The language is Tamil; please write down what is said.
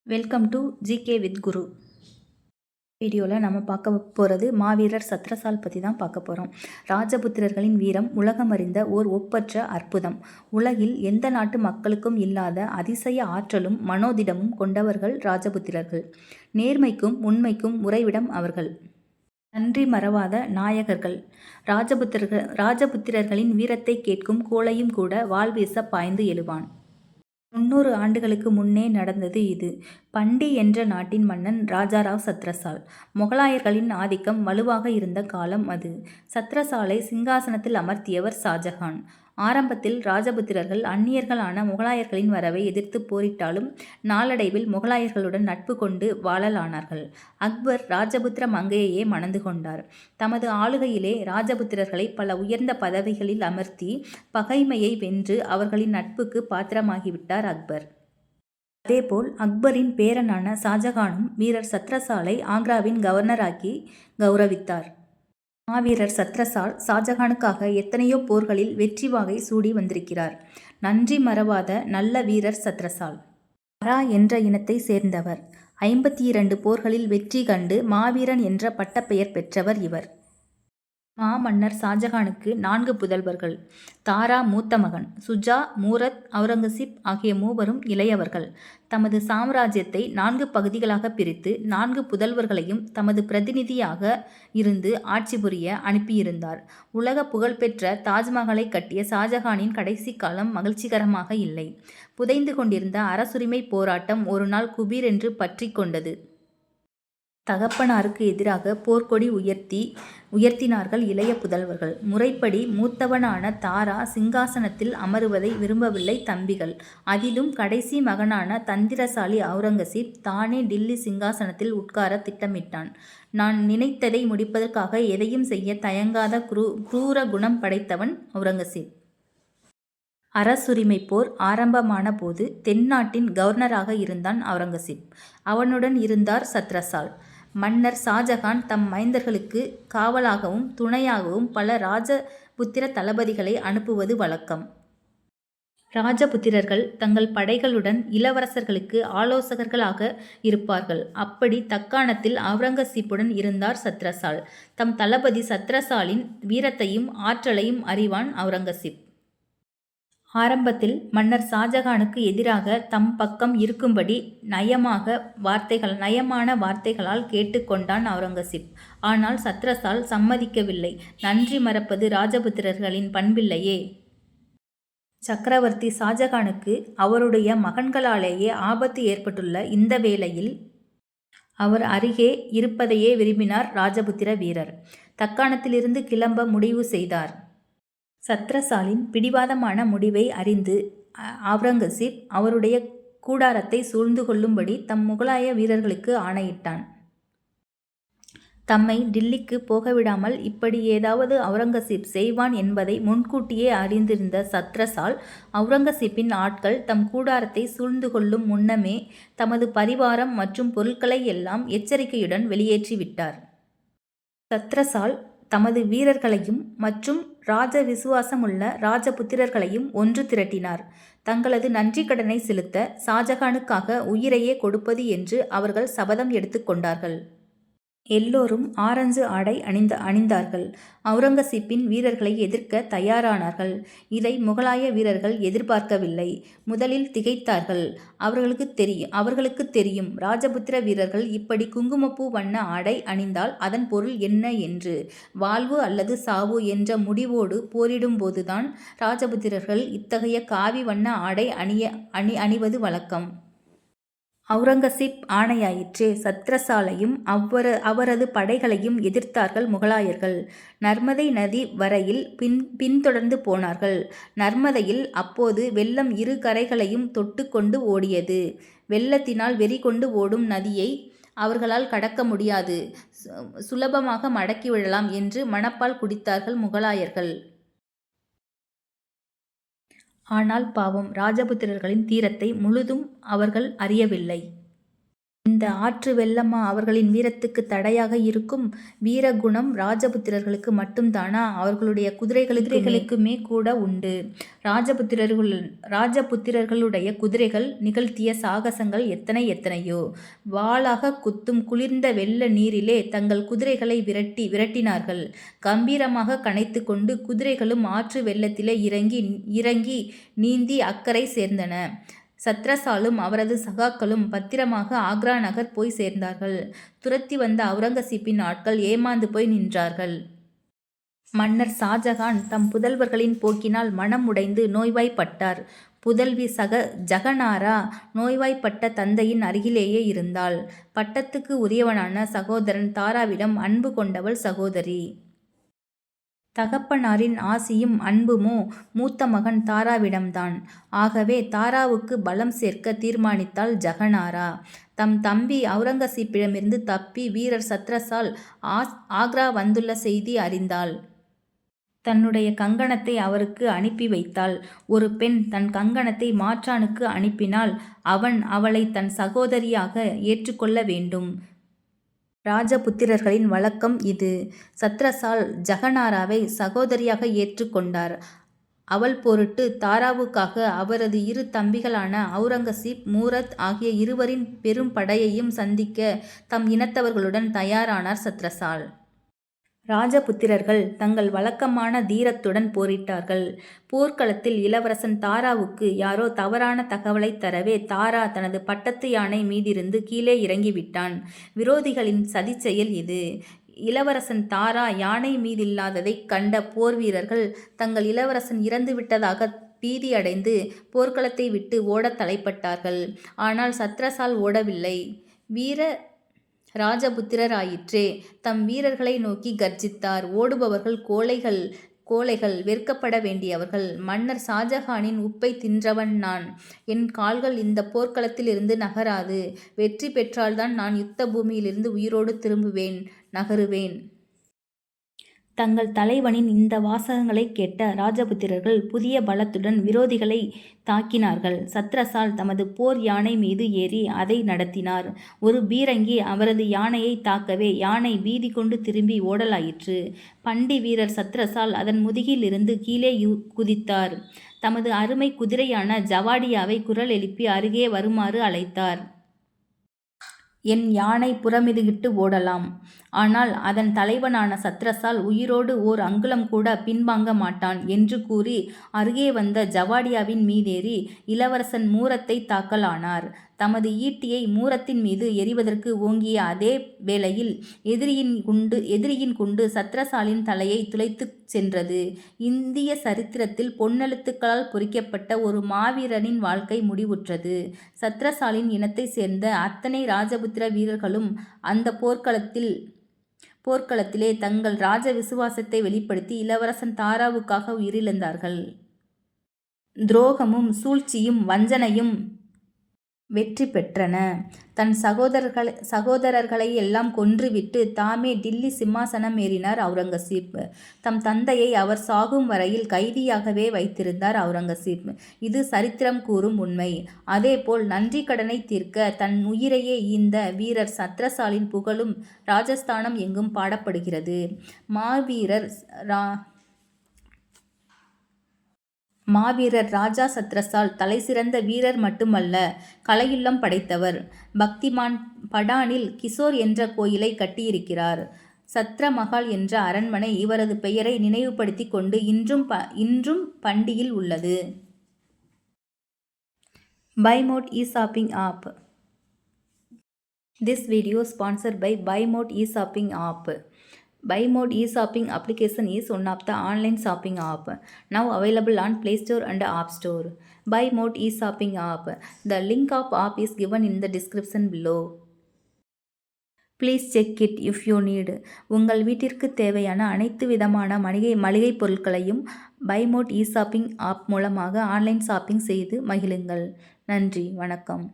வெல்கம் டு ஜிகே வித் குரு. வீடியோவில் நம்ம பார்க்க போகிறது மாவீரர் சத்ரசால் பற்றி தான் பார்க்க போகிறோம். ராஜபுத்திரர்களின் வீரம் உலகமறிந்த ஓர் ஒப்பற்ற அற்புதம். உலகில் எந்த நாட்டு மக்களுக்கும் இல்லாத அதிசய ஆற்றலும் மனோதிடமும் கொண்டவர்கள் ராஜபுத்திரர்கள். நேர்மைக்கும் உண்மைக்கும் உறைவிடம் அவர்கள். நன்றி மறவாத நாயகர்கள். ராஜபுத்திரர்களின் வீரத்தை கேட்கும் கோழையும் கூட வாழ்வீச பாய்ந்து எழுவான். 300 ஆண்டுகளுக்கு முன்னே நடந்தது இது. பண்டி என்ற நாட்டின் மன்னன் ராஜாராவ் சத்ரசால். முகலாயர்களின் ஆதிக்கம் வலுவாக இருந்த காலம் அது. சத்ரசாலை சிங்காசனத்தில் அமர்த்தியவர் ஷாஜகான். ஆரம்பத்தில் ராஜபுத்திரர்கள் அந்நியர்களான முகலாயர்களின் வரவை எதிர்த்து போரிட்டாலும் நாளடைவில் முகலாயர்களுடன் நட்பு கொண்டு வாழலானார்கள். அக்பர் ராஜபுத்திர மங்கையையே மணந்து கொண்டார். தமது ஆளுகையிலே ராஜபுத்திரர்களை பல உயர்ந்த பதவிகளில் அமர்த்தி பகைமையை வென்று அவர்களின் நட்புக்கு பாத்திரமாகிவிட்டார் அக்பர். அதேபோல் அக்பரின் பேரனான ஷாஜகானும் வீரர் சத்ரசாலை ஆக்ராவின் கவர்னராக்கி கௌரவித்தார். மாவீரர் சத்ரசால் ஷாஜகானுக்காக எத்தனையோ போர்களில் வெற்றி வாகை சூடி வந்திருக்கிறார். நன்றி மறவாத நல்ல வீரர் சத்ரசால். அரா என்ற இனத்தை சேர்ந்தவர். 52 போர்களில் வெற்றி கண்டு மாவீரன் என்ற பட்டப்பெயர் பெற்றவர் இவர். மாமன்னர் ஷாஜகானுக்கு 4 புதல்வர்கள். தாரா மூத்த மகன், சுஜா, மூரத், அவுரங்கசீப் ஆகிய மூவரும் இளையவர்கள். தமது சாம்ராஜ்யத்தை 4 பகுதிகளாக பிரித்து 4 புதல்வர்களையும் தமது பிரதிநிதியாக இருந்து ஆட்சி புரிய அனுப்பியிருந்தார். உலக புகழ்பெற்ற தாஜ்மஹாலை கட்டிய ஷாஜகானின் கடைசி காலம் மகிழ்ச்சிகரமாக இல்லை. புதைந்து கொண்டிருந்த அரசுரிமை போராட்டம் ஒரு நாள் குபீரென்று பற்றி கொண்டது. தகப்பனாருக்கு எதிராக போர்க்கொடி உயர்த்தினார்கள் இளைய புதல்வர்கள். முறைப்படி மூத்தவனான தாரா சிங்காசனத்தில் அமருவதை விரும்பவில்லை தம்பிகள். அதிலும் கடைசி மகனான தந்திரசாலி அவுரங்கசீப் தானே டில்லி சிங்காசனத்தில் உட்கார திட்டமிட்டான். நான் நினைத்ததை முடிப்பதற்காக எதையும் செய்ய தயங்காத குரூர குணம் படைத்தவன் அவுரங்கசீப். அரசுரிமை போர் ஆரம்பமான போது தென்னாட்டின் கவர்னராக இருந்தான் அவுரங்கசீப். அவனுடன் இருந்தார் சத்ரசால். மன்னர் ஷாஜகான் தம் மைந்தர்களுக்கு காவலாகவும் துணையாகவும் பல ராஜபுத்திர தளபதிகளை அனுப்புவது வழக்கம். ராஜபுத்திரர்கள் தங்கள் படைகளுடன் இளவரசர்களுக்கு ஆலோசகர்களாக இருப்பார்கள். அப்படி தக்காணத்தில் அவுரங்கசீப்புடன் இருந்தார் சத்ரசால். தம் தளபதி சத்ரசாலின் வீரத்தையும் ஆற்றலையும் அறிவான் அவுரங்கசீப். ஆரம்பத்தில் மன்னர் ஷாஜகானுக்கு எதிராக தம் பக்கம் இருக்கும்படி நயமான வார்த்தைகளால் கேட்டுக்கொண்டான் அவுரங்கசீப். ஆனால் சத்ரசால் சம்மதிக்கவில்லை. நன்றி மறப்பது ராஜபுத்திரர்களின் பண்பில்லையே. சக்கரவர்த்தி ஷாஜகானுக்கு அவருடைய மகன்களாலேயே ஆபத்து ஏற்பட்டுள்ள இந்த வேளையில் அவர் அருகே இருப்பதையே விரும்பினார் ராஜபுத்திர வீரர். தக்காணத்திலிருந்து கிளம்ப முடிவு செய்தார். சத்ரசாலின் பிடிவாதமான முடிவை அறிந்து அவுரங்கசீப் அவருடைய கூடாரத்தை சூழ்ந்து கொள்ளும்படி தம் முகலாய வீரர்களுக்கு ஆணையிட்டான். தம்மை டில்லிக்கு போகவிடாமல் இப்படி ஏதாவது அவுரங்கசீப் செய்வான் என்பதை முன்கூட்டியே அறிந்திருந்த சத்ரசால் அவுரங்கசீப்பின் ஆட்கள் தம் கூடாரத்தை சூழ்ந்து கொள்ளும் முன்னமே தமது பரிவாரம் மற்றும் பொருட்களை எல்லாம் எச்சரிக்கையுடன் வெளியேற்றிவிட்டார். சத்ரசால் தமது வீரர்களையும் மற்றும் ராஜ விசுவாசமுள்ள ராஜபுத்திரர்களையும் ஒன்று திரட்டினார். தங்களது நன்றி கடனை செலுத்த ஷாஜகானுக்காக உயிரையே கொடுப்பது என்று அவர்கள் சபதம் எடுத்து கொண்டார்கள். எல்லோரும் ஆரஞ்சு ஆடை அணிந்தார்கள். அவுரங்கசீப்பின் வீரர்களை எதிர்க்க தயாரானார்கள். இதை முகலாய வீரர்கள் எதிர்பார்க்கவில்லை. முதலில் திகைத்தார்கள். அவர்களுக்கு தெரியும் ராஜபுத்திர வீரர்கள் இப்படி குங்குமப்பூ வண்ண ஆடை அணிந்தால் அதன் பொருள் என்ன என்று. வாழ்வு அல்லது சாவு என்ற முடிவோடு போரிடும்போதுதான் ராஜபுத்திரர்கள் இத்தகைய காவி வண்ண ஆடை அணிவது வழக்கம். அவுரங்கசீப் ஆணையாயிற்றே. சத்ரசாலையும் அவரது படைகளையும் எதிர்த்தார்கள் முகலாயர்கள். நர்மதை நதி வரையில் பின்தொடர்ந்து போனார்கள். நர்மதையில் அப்போது வெள்ளம் இரு கரைகளையும் தொட்டு கொண்டு ஓடியது. வெள்ளத்தினால் வெறி கொண்டு ஓடும் நதியை அவர்களால் கடக்க முடியாது, சுலபமாக மடக்கிவிடலாம் என்று மணப்பால் குடித்தார்கள் முகலாயர்கள். ஆனால் பாவம், ராஜபுத்திரர்களின் தீரத்தை முழுதும் அவர்கள் அறியவில்லை. இந்த ஆற்று வெள்ளமா அவர்களின் வீரத்துக்கு தடையாக இருக்கும்? வீரகுணம் ராஜபுத்திரர்களுக்கு மட்டும்தானா? அவர்களுடைய குதிரைகளுக்குமே கூட உண்டு. ராஜபுத்திரர்களுடைய குதிரைகள் நிகழ்த்திய சாகசங்கள் எத்தனையோ. வாளாக குத்தும் குளிர்ந்த வெள்ள நீரிலே தங்கள் குதிரைகளை விரட்டினார்கள். கம்பீரமாக கனைத்து கொண்டு குதிரைகளும் ஆற்று வெள்ளத்திலே இறங்கி நீந்தி அக்கறை சேர்ந்தன. சத்ரசாலும் அவரது சகாக்களும் பத்திரமாக ஆக்ரா நகர் போய் சேர்ந்தார்கள். துரத்தி வந்த அவுரங்கசீப்பின் ஆட்கள் ஏமாந்து போய் நின்றார்கள். மன்னர் ஷாஜகான் தம் புதல்வர்களின் போக்கினால் மனம் உடைந்து நோய்வாய்ப்பட்டார். புதல்வி ஜகனாரா நோய்வாய்ப்பட்ட தந்தையின் அருகிலேயே இருந்தாள். பட்டத்துக்கு உரியவனான சகோதரன் தாராவிடம் அன்பு கொண்டவள் சகோதரி. தகப்பனாரின் ஆசியும் அன்புமோ மூத்த மகன் தாராவிடம்தான். ஆகவே தாராவுக்கு பலம் சேர்க்க தீர்மானித்தாள் ஜகனாரா. தம் தம்பி அவுரங்கசீப்பிடமிருந்து தப்பி வீரர் சத்ரசால் ஆக்ரா வந்துள்ள செய்தி அறிந்தாள். தன்னுடைய கங்கணத்தை அவருக்கு அனுப்பி வைத்தாள். ஒரு பெண் தன் கங்கணத்தை மாற்றானுக்கு அனுப்பினால் அவன் அவளை தன் சகோதரியாக ஏற்றுக்கொள்ள வேண்டும். ராஜபுத்திரர்களின் வழக்கம் இது. சத்ரசால் ஜகனாராவை சகோதரியாக ஏற்றுக்கொண்டார். அவள் பொருட்டு தாராவுக்காக அவரது இரு தம்பிகளான அவுரங்கசீப், மூரத் ஆகிய இருவரின் பெரும் படையையும் சந்திக்க தம் இனத்தவர்களுடன் தயாரானார் சத்ரசால். ராஜபுத்திரர்கள் தங்கள் வழக்கமான தீரத்துடன் போரிட்டார்கள். போர்க்களத்தில் இளவரசன் தாராவுக்கு யாரோ தவறான தகவலை தரவே தாரா தனது பட்டத்து யானை மீதிருந்து கீழே இறங்கிவிட்டான். விரோதிகளின் சதிச்செயல் இது. இளவரசன் தாரா யானை மீதில்லாததைக் கண்ட போர் வீரர்கள் தங்கள் இளவரசன் இறந்துவிட்டதாக பீதியடைந்து போர்க்களத்தை விட்டு ஓடத் தலைப்பட்டார்கள். ஆனால் சத்ரசால் ஓடவில்லை. வீர ராஜபுத்திரராயிற்றே. தம் வீரர்களை நோக்கி கர்ஜித்தார். ஓடுபவர்கள் கோழைகள், வெறுக்கப்பட வேண்டியவர்கள். மன்னர் ஷாஜகானின் உப்பை தின்றவன் நான். என் கால்கள் இந்த போர்க்களத்திலிருந்து நகராது. வெற்றி பெற்றால்தான் நான் யுத்த பூமியிலிருந்து உயிரோடு நகருவேன். தங்கள் தலைவனின் இந்த வாசகங்களை கேட்ட ராஜபுத்திரர்கள் புதிய பலத்துடன் விரோதிகளை தாக்கினார்கள். சத்ரசால் தமது போர் யானை மீது ஏறி அதை நடத்தினார். ஒரு பீரங்கி அவரது யானையை தாக்கவே யானை பீதி கொண்டு திரும்பி ஓடலாயிற்று. பண்டி வீரர் சத்ரசால் அதன் முதுகில் இருந்து கீழே குதித்தார். தமது அருமை குதிரையான ஜவாடியாவை குரல் எழுப்பி அருகே வருமாறு அழைத்தார். என் யானை புறமிதுகிட்டு ஓடலாம். ஆனால் அதன் தலைவனான சத்ரசால் உயிரோடு ஓர் அங்குலம் கூட பின்வாங்க மாட்டான் என்று கூறி அருகே வந்த ஜவாடியாவின் மீதேறி இளவரசன் மூரத்தை தாக்கலானார். தமது ஈட்டியை மூரத்தின் மீது எறிவதற்கு ஓங்கிய அதே வேளையில் எதிரியின் குண்டு சத்ரசாலின் தலையை துளைத்துச் சென்றது. இந்திய சரித்திரத்தில் பொன்னெழுத்துக்களால் பொறிக்கப்பட்ட ஒரு மாவீரனின் வாழ்க்கை முடிவுற்றது. சத்ரசாலின் இனத்தை சேர்ந்த அத்தனை ராஜபுத்திர வீரர்களும் அந்த போர்க்களத்திலே தங்கள் ராஜ விசுவாசத்தை வெளிப்படுத்தி இளவரசன் தாராவுக்காக உயிரிழந்தார்கள். துரோகமும் சூழ்ச்சியும் வஞ்சனையும் வெற்றி பெற்றன. தன் சகோதரர்களை எல்லாம் கொன்றுவிட்டு தாமே டில்லி சிம்மாசனம் ஏறினார் அவுரங்கசீப். தம் தந்தையை அவர் சாகும் வரையில் கைதியாகவே வைத்திருந்தார் அவுரங்கசீப். இது சரித்திரம் கூறும் உண்மை. அதேபோல் நன்றி கடனை தீர்க்க தன் உயிரையே ஈந்த வீரர் சத்ரசாலின் புகழும் ராஜஸ்தானம் எங்கும் பாடப்படுகிறது. மாவீரர் ராஜா சத்ரசால் தலைசிறந்த வீரர் மட்டுமல்ல, கலையுள்ளம் படைத்தவர். பக்திமான் படானில் கிஷோர் என்ற கோயிலை கட்டியிருக்கிறார். சத்ர மஹால் என்ற அரண்மனை இவரது பெயரை நினைவுபடுத்தி கொண்டு இன்றும் பண்டியில் உள்ளது. Buy Mode e-shopping app. This video sponsored by Buy Mode e-shopping app. Buy Mode e-shopping application is one of the online shopping app now available on Play Store and App Store. Buy Mode e-shopping app. The link of app is given in the description below. Please check it if you need. உங்கள் வீட்டிற்கு தேவையான அனைத்து விதமான மளிகை பொருட்களையும் Buy Mode e-shopping app மூலமாக ஆன்லைன் ஷாப்பிங் செய்து மகிழுங்கள். நன்றி, வணக்கம்.